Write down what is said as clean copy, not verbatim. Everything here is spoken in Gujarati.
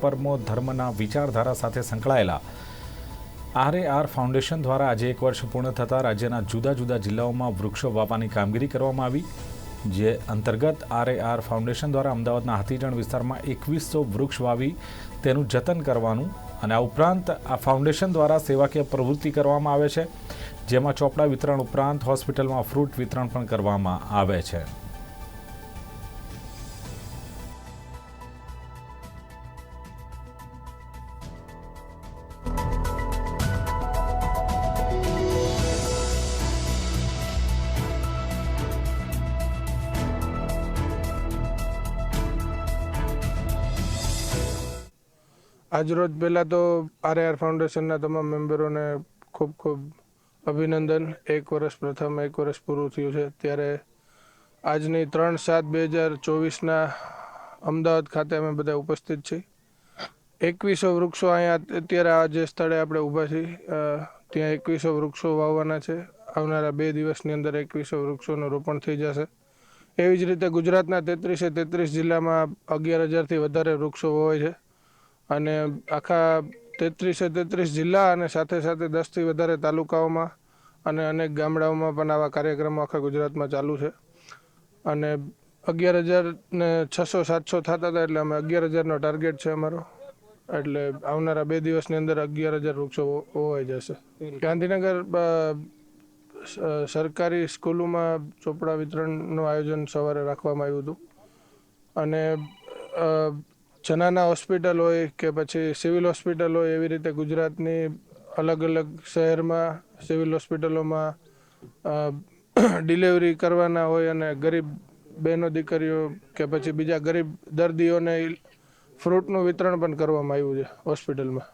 પરમો ધર્મના વિચારધારા સાથે સંકળાયેલા RAR ફાઉન્ડેશન દ્વારા આજે 1 વર્ષ પૂર્ણ થતાં રાજ્યના જુદા જુદા જિલ્લાઓમાં વૃક્ષો વાવવાની કામગીરી કરવામાં આવી, જે અંતર્ગત RAR ફાઉન્ડેશન દ્વારા અમદાવાદના હાથીજણ વિસ્તારમાં 2100 વૃક્ષ વાવી તેનું જતન કરવાનું અને આ ઉપરાંત આ ફાઉન્ડેશન દ્વારા સેવાકીય પ્રવૃત્તિ કરવામાં આવે છે, જેમાં ચોપડા વિતરણ ઉપરાંત હોસ્પિટલમાં ફ્રૂટ વિતરણ પણ કરવામાં આવે છે. આજરોજ પહેલાં તો RAR ફાઉન્ડેશનના તમામ મેમ્બરોને ખૂબ ખૂબ અભિનંદન. 1 વર્ષ પૂરું થયું છે, ત્યારે આજની 3/7/2024ના અમદાવાદ ખાતે અમે બધા ઉપસ્થિત છીએ. 2100 વૃક્ષો અહીંયા અત્યારે આ જે સ્થળે આપણે ઊભા છીએ ત્યાં 2100 વૃક્ષો વાવવાના છે. આવનારા 2 દિવસની અંદર 2100 વૃક્ષોનું રોપણ થઈ જશે. એવી જ રીતે ગુજરાતના 33 જિલ્લામાં 11,000થી વધારે વૃક્ષો વવાય છે અને આખા 33 જિલ્લા અને સાથે સાથે 10થી વધારે તાલુકાઓમાં અને અનેક ગામડાઓમાં પણ આવા કાર્યક્રમો આખા ગુજરાતમાં ચાલુ છે. અને 11,600-700 થતા હતા, એટલે અમે 11,000નો ટાર્ગેટ છે અમારો. એટલે આવનારા 2 દિવસની અંદર 11,000 વૃક્ષો વવાઈ જશે. ગાંધીનગર સરકારી સ્કૂલોમાં ચોપડા વિતરણનું આયોજન સવારે રાખવામાં આવ્યું હતું અને જનાના હોસ્પિટલ હોય કે પછી સિવિલ હોસ્પિટલ હોય, એવી રીતે ગુજરાતની અલગ અલગ શહેરમાં સિવિલ હોસ્પિટલોમાં ડિલિવરી કરવાના હોય અને ગરીબ બહેનો દીકરીઓ કે પછી બીજા ગરીબ દર્દીઓને ફ્રૂટનું વિતરણ પણ કરવામાં આવ્યું છે હોસ્પિટલમાં.